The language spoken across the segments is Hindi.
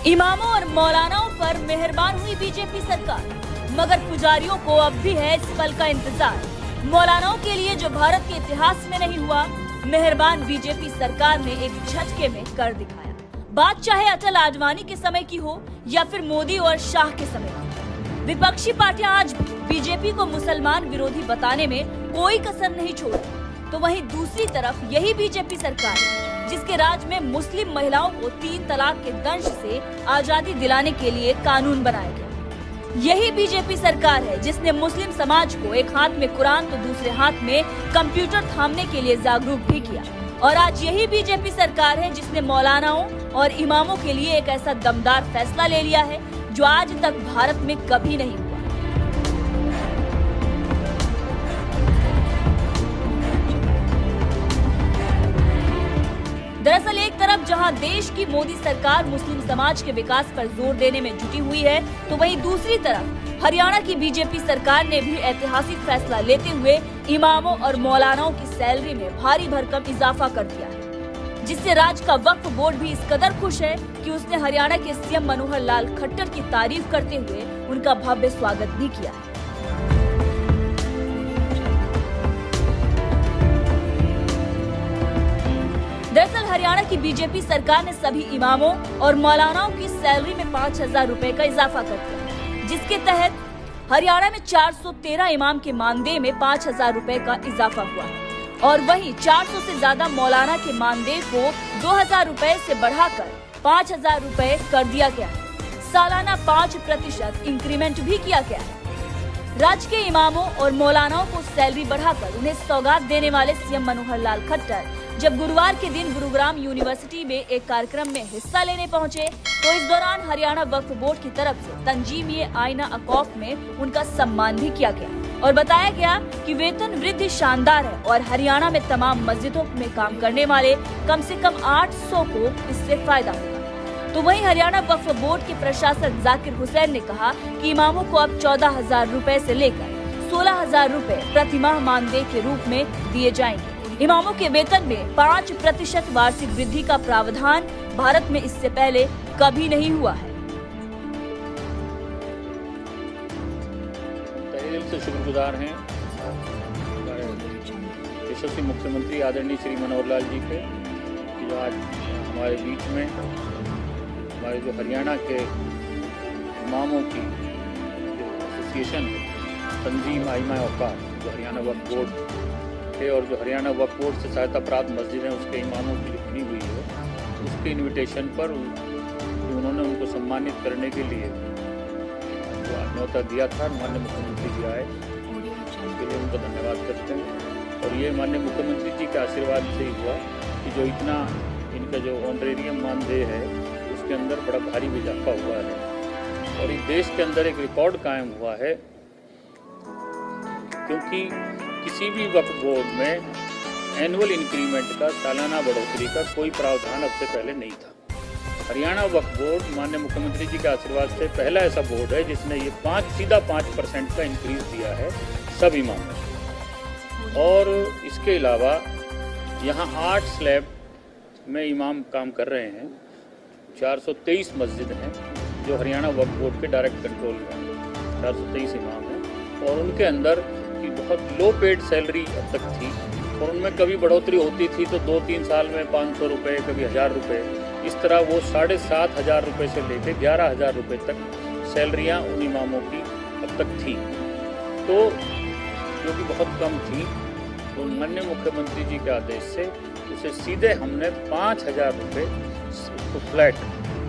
इमामों और मौलानाओं पर मेहरबान हुई बीजेपी सरकार, मगर पुजारियों को अब भी है इस पल का इंतजार। मौलानाओं के लिए जो भारत के इतिहास में नहीं हुआ, मेहरबान बीजेपी सरकार ने एक झटके में कर दिखाया। बात चाहे अटल आडवाणी के समय की हो या फिर मोदी और शाह के समय की, विपक्षी पार्टियां आज भी बीजेपी को मुसलमान विरोधी बताने में कोई कसर नहीं छोड़ी। तो वहीं दूसरी तरफ यही बीजेपी सरकार है जिसके राज में मुस्लिम महिलाओं को 3 तलाक के दंश से आजादी दिलाने के लिए कानून बनाया गया। यही बीजेपी सरकार है जिसने मुस्लिम समाज को एक हाथ में कुरान तो दूसरे हाथ में कंप्यूटर थामने के लिए जागरूक भी किया। और आज यही बीजेपी सरकार है जिसने मौलानाओं और इमामों के लिए एक ऐसा दमदार फैसला ले लिया है जो आज तक भारत में कभी नहीं हुआ। दरअसल एक तरफ जहां देश की मोदी सरकार मुस्लिम समाज के विकास पर जोर देने में जुटी हुई है, तो वहीं दूसरी तरफ हरियाणा की बीजेपी सरकार ने भी ऐतिहासिक फैसला लेते हुए इमामों और मौलानाओं की सैलरी में भारी भरकम इजाफा कर दिया है, जिससे राज्य का वक्फ बोर्ड भी इस कदर खुश है कि उसने हरियाणा के सीएम मनोहर लाल खट्टर की तारीफ करते हुए उनका भव्य स्वागत भी किया है। दरअसल हरियाणा की बीजेपी सरकार ने सभी इमामों और मौलानाओं की सैलरी में 5,000 रुपए का इजाफा कर दिया, जिसके तहत हरियाणा में 413 इमाम के मानदेय में 5,000 रुपए का इजाफा हुआ और वहीं 400 से ज्यादा मौलाना के मानदेय को 2,000 रुपए से बढ़ाकर 5,000 रुपए कर दिया गया है। सालाना 5% इंक्रीमेंट भी किया गया है। राज्य के इमामों और मौलानाओं को सैलरी बढ़ाकर उन्हें सौगात देने वाले सीएम मनोहर लाल खट्टर जब गुरुवार के दिन गुरुग्राम यूनिवर्सिटी में एक कार्यक्रम में हिस्सा लेने पहुंचे, तो इस दौरान हरियाणा वक्फ बोर्ड की तरफ से तंजीम-ए-आईना अकॉफ में उनका सम्मान भी किया गया और बताया गया कि वेतन वृद्धि शानदार है और हरियाणा में तमाम मस्जिदों में काम करने वाले कम से कम 800 को इससे फायदा होगा। तो वहीं हरियाणा वक्फ बोर्ड के प्रशासक जाकिर हुसैन ने कहा कि इमामों को अब 14,000 रुपए से लेकर 16,000 रुपए प्रतिमाह मानदेय के रूप में दिए जाएंगे। इमामों के वेतन में 5% वार्षिक वृद्धि का प्रावधान भारत में इससे पहले कभी नहीं हुआ है। तहे दिल से शुक्रगुजार हैं हमारे यशस्वी मुख्यमंत्री आदरणीय श्री मनोहर लाल जी के, कि जो आज हमारे बीच में हमारे जो हरियाणा के इमामों की जो एसोसिएशन है, तंजीम-ए-आईना अकॉफ, जो हरियाणा वक्फ बोर्ड है और जो हरियाणा वक्फ बोर्ड से सहायता प्राप्त मस्जिद है उसके इमामों की जो बनी हुई है, उसके इनविटेशन पर उन्होंने उनको सम्मानित करने के लिए जो न्योता दिया था, माननीय मुख्यमंत्री जी आए, उसके लिए उनका धन्यवाद करते हैं। और ये माननीय मुख्यमंत्री जी के आशीर्वाद से ही हुआ कि जो इतना इनका जो ऑनरेरियम मानदेय है उसके अंदर बड़ा भारी इजाफा हुआ है और इस देश के अंदर एक रिकॉर्ड कायम हुआ है, क्योंकि किसी भी वक्फ बोर्ड में एनुअल इंक्रीमेंट का, सालाना बढ़ोतरी का कोई प्रावधान अब से पहले नहीं था। हरियाणा वक्फ बोर्ड माननीय मुख्यमंत्री जी के आशीर्वाद से पहला ऐसा बोर्ड है जिसने ये 5% का इंक्रीज दिया है सब इमाम। और इसके अलावा यहाँ 8 स्लैब में इमाम काम कर रहे हैं। 423 मस्जिद हैं जो हरियाणा वक्फ बोर्ड के डायरेक्ट कंट्रोल में 423 इमाम हैं और उनके अंदर की बहुत लो पेड सैलरी अब तक थी और उनमें कभी बढ़ोतरी होती थी तो 2-3 साल में 500 रुपये, कभी 1,000 रुपये, इस तरह वो 7,500 रुपये से लेकर 11,000 रुपये तक सैलरियाँ उन इमामों की अब तक थी, तो जो कि बहुत कम थी। तो माननीय मुख्यमंत्री जी के आदेश से उसे सीधे हमने 5,000 रुपये उसको फ्लैट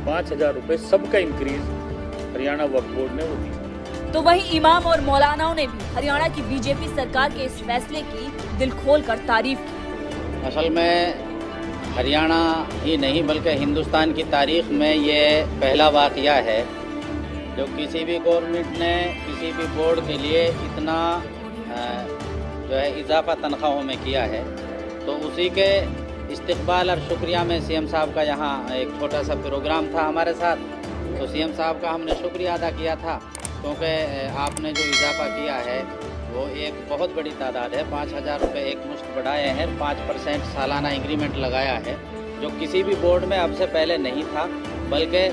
5,000 रुपये सबका इंक्रीज हरियाणा वक्फ बोर्ड ने वो दिया। तो वहीं इमाम और मौलानाओं ने भी हरियाणा की बीजेपी सरकार के इस फैसले की दिल खोलकर तारीफ की। असल में हरियाणा ही नहीं बल्कि हिंदुस्तान की तारीख में ये पहला वाक़या है जो किसी भी गवर्नमेंट ने किसी भी बोर्ड के लिए इतना जो है इजाफा तनख्वाहों में किया है। तो उसी के इस्तकबाल और शुक्रिया में सीएम साहब का यहाँ एक छोटा सा प्रोग्राम था हमारे साथ, तो सीएम साहब का हमने शुक्रिया अदा किया था, क्योंकि आपने जो इजाफा किया है वो एक बहुत बड़ी तादाद है। 5,000 रुपये एक मुश्त बढ़ाए हैं, 5% सालाना इंक्रीमेंट लगाया है, जो किसी भी बोर्ड में अब से पहले नहीं था, बल्कि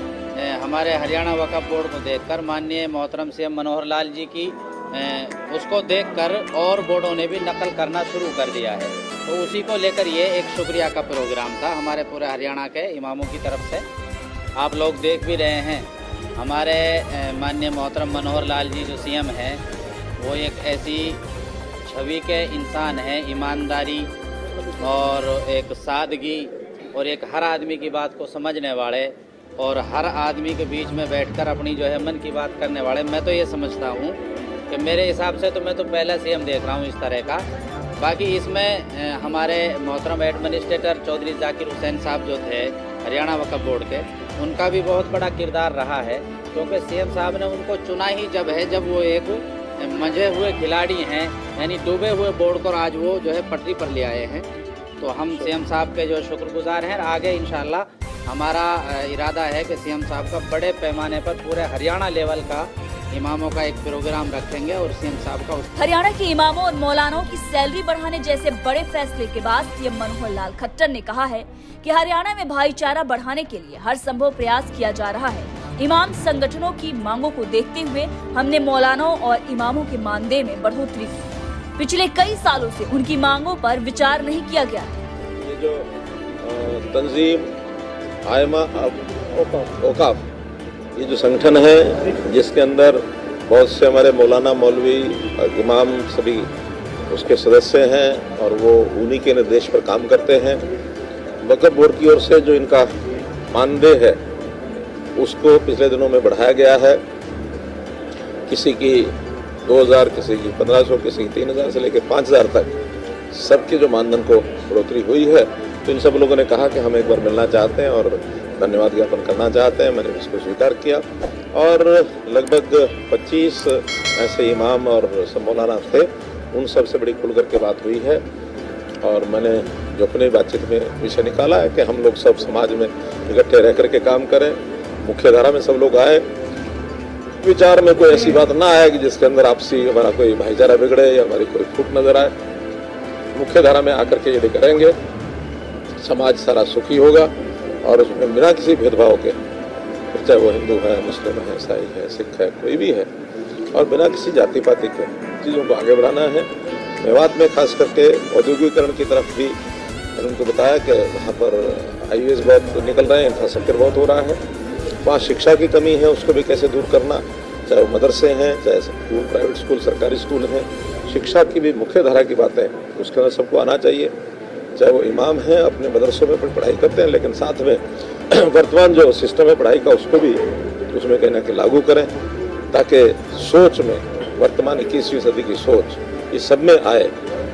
हमारे हरियाणा वक्फ बोर्ड को देखकर माननीय मोहतरम सीएम मनोहर लाल जी की उसको देखकर और बोर्डों ने भी नकल करना शुरू कर दिया है। तो उसी को लेकर ये एक शुक्रिया का प्रोग्राम था हमारे पूरे हरियाणा के इमामों की तरफ से। आप लोग देख भी रहे हैं हमारे माननीय मोहतरम मनोहर लाल जी जो सीएम हैं, वो एक ऐसी छवि के इंसान हैं, ईमानदारी और एक सादगी और एक हर आदमी की बात को समझने वाले और हर आदमी के बीच में बैठकर अपनी जो है मन की बात करने वाले। मैं तो ये समझता हूँ कि मेरे हिसाब से तो मैं तो पहला सीएम देख रहा हूँ इस तरह का। बाकी इसमें हमारे मोहतरम एडमिनिस्ट्रेटर चौधरी जाकिर हुसैन साहब जो थे हरियाणा वक्फ बोर्ड के, उनका भी बहुत बड़ा किरदार रहा है, क्योंकि सीएम साहब ने उनको चुना ही जब वो एक मंझे हुए खिलाड़ी हैं, यानी डूबे हुए बोर्ड को आज वो जो है पटरी पर ले आए हैं। तो हम सीएम साहब के जो शुक्रगुजार हैं। आगे इंशाल्लाह हमारा इरादा है कि सीएम साहब का बड़े पैमाने पर पूरे हरियाणा लेवल का इमामों का एक प्रोग्राम रखेंगे और सीएम साहब का हरियाणा के इमामों और मौलानाओं की सैलरी बढ़ाने जैसे बड़े फैसले के बाद सीएम मनोहर लाल खट्टर ने कहा है कि हरियाणा में भाईचारा बढ़ाने के लिए हर संभव प्रयास किया जा रहा है। इमाम संगठनों की मांगों को देखते हुए हमने मौलानाओं और इमामों के मानदेय में बढ़ोतरी की। पिछले कई सालों से उनकी मांगों पर विचार नहीं किया गया। ये जो तंजीम आयमा औकाफ, ये जो संगठन है जिसके अंदर बहुत से हमारे मौलाना मौलवी इमाम सभी उसके सदस्य हैं और वो उन्हीं के निर्देश पर काम करते हैं। वक्फ बोर्ड की ओर से जो इनका मानदेय है उसको पिछले दिनों में बढ़ाया गया है। किसी की 2000, किसी की 1500, किसी की 3000 से लेकर 5000 तक सबके जो मानधन को बढ़ोतरी हुई है। तो इन सब लोगों ने कहा कि हम एक बार मिलना चाहते हैं और धन्यवाद ज्ञापन करना चाहते हैं। मैंने इसको स्वीकार किया और लगभग 25 ऐसे इमाम और सब मौलाना थे, उन सब से बड़ी खुल करके बात हुई है। और मैंने जो अपनी बातचीत में विषय निकाला है कि हम लोग सब समाज में इकट्ठे रह करके काम करें, मुख्य धारा में सब लोग आए, विचार में कोई ऐसी बात ना आए कि जिसके अंदर आपसी हमारा कोई भाईचारा बिगड़े या हमारी कोई फूट नजर आए। मुख्य धारा में आकर के यदि करेंगे समाज सारा सुखी होगा और उसमें बिना किसी भेदभाव के, चाहे वो हिंदू है, मुस्लिम है, ईसाई है, सिख है, कोई भी है, और बिना किसी जाति पाति के चीज़ों को आगे बढ़ाना है। मेवात में खास करके औद्योगिकरण की तरफ भी मैंने उनको बताया कि वहाँ पर हाईवेज बहुत निकल रहे हैं, इंफ्रास्ट्रक्चर बहुत हो रहा है, वहाँ शिक्षा की कमी है, उसको भी कैसे दूर करना, चाहे वो मदरसे हैं, चाहे स्कूल, प्राइवेट स्कूल, सरकारी स्कूल हैं, शिक्षा की भी मुख्य धारा की बातें उसके अंदर सबको आना चाहिए। चाहे वो इमाम हैं, अपने मदरसों में पढ़ाई करते हैं, लेकिन साथ में वर्तमान जो सिस्टम है पढ़ाई का उसको भी उसमें कहीं ना कहीं लागू करें, ताकि सोच में वर्तमान 21वीं सदी की सोच इस सब में आए।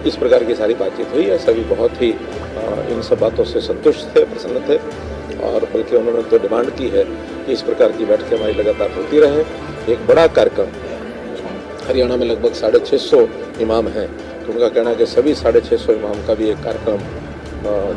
इस प्रकार की सारी बातचीत हुई है। सभी बहुत ही इन सब बातों से संतुष्ट थे, प्रसन्न थे, और बल्कि उन्होंने तो डिमांड की है कि इस प्रकार की बैठकें हमारी लगातार होती रहें। एक बड़ा कार्यक्रम हरियाणा में लगभग 650 इमाम हैं, तो उनका कहना है कि सभी 650 इमाम का भी एक कार्यक्रम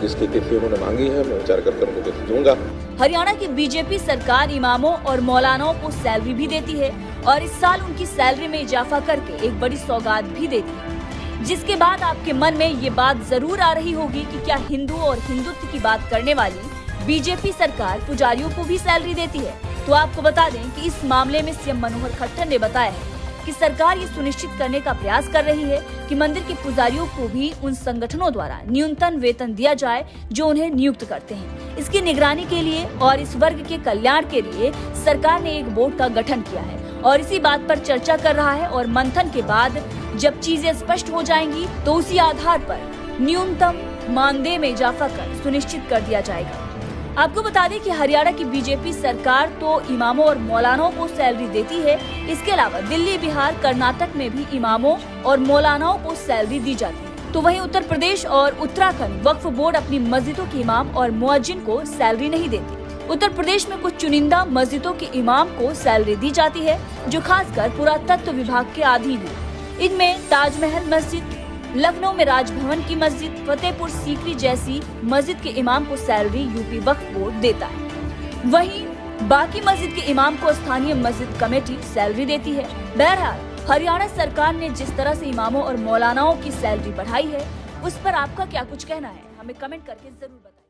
जिसकी तिथि उन्होंने मांगी है, मैं विचार करके उनको तिथि दूंगा। हरियाणा की बीजेपी सरकार इमामों और मौलानाओं को सैलरी भी देती है और इस साल उनकी सैलरी में इजाफा करके एक बड़ी सौगात भी देती है, जिसके बाद आपके मन में ये बात जरूर आ रही होगी कि क्या हिंदू और हिंदुत्व की बात करने वाली बीजेपी सरकार पुजारियों को भी सैलरी देती है। तो आपको बता दें कि इस मामले में सीएम मनोहर खट्टर ने बताया है कि सरकार ये सुनिश्चित करने का प्रयास कर रही है कि मंदिर के पुजारियों को भी उन संगठनों द्वारा न्यूनतम वेतन दिया जाए जो उन्हें नियुक्त करते हैं। इसकी निगरानी के लिए और इस वर्ग के कल्याण के लिए सरकार ने एक बोर्ड का गठन किया है और इसी बात पर चर्चा कर रहा है, और मंथन के बाद जब चीजें स्पष्ट हो जाएंगी तो उसी आधार पर न्यूनतम मानदेय में इजाफा कर सुनिश्चित कर दिया जाएगा। आपको बता दें कि हरियाणा की बीजेपी सरकार तो इमामों और मौलानाओं को सैलरी देती है, इसके अलावा दिल्ली, बिहार, कर्नाटक में भी इमामों और मौलानाओं को सैलरी दी जाती है। तो वहीं उत्तर प्रदेश और उत्तराखंड वक्फ बोर्ड अपनी मस्जिदों के इमाम और मुअज्जिन को सैलरी नहीं देती। उत्तर प्रदेश में कुछ चुनिंदा मस्जिदों के इमाम को सैलरी दी जाती है जो खासकर पुरातत्व विभाग के अधीन है। इनमें ताजमहल मस्जिद, लखनऊ में राजभवन की मस्जिद, फतेहपुर सीकरी जैसी मस्जिद के इमाम को सैलरी यूपी वक्फ बोर्ड देता है। वहीं बाकी मस्जिद के इमाम को स्थानीय मस्जिद कमेटी सैलरी देती है। बहरहाल हरियाणा सरकार ने जिस तरह से इमामों और मौलानाओं की सैलरी बढ़ाई है, उस पर आपका क्या कुछ कहना है, हमें कमेंट करके जरूर बताएं।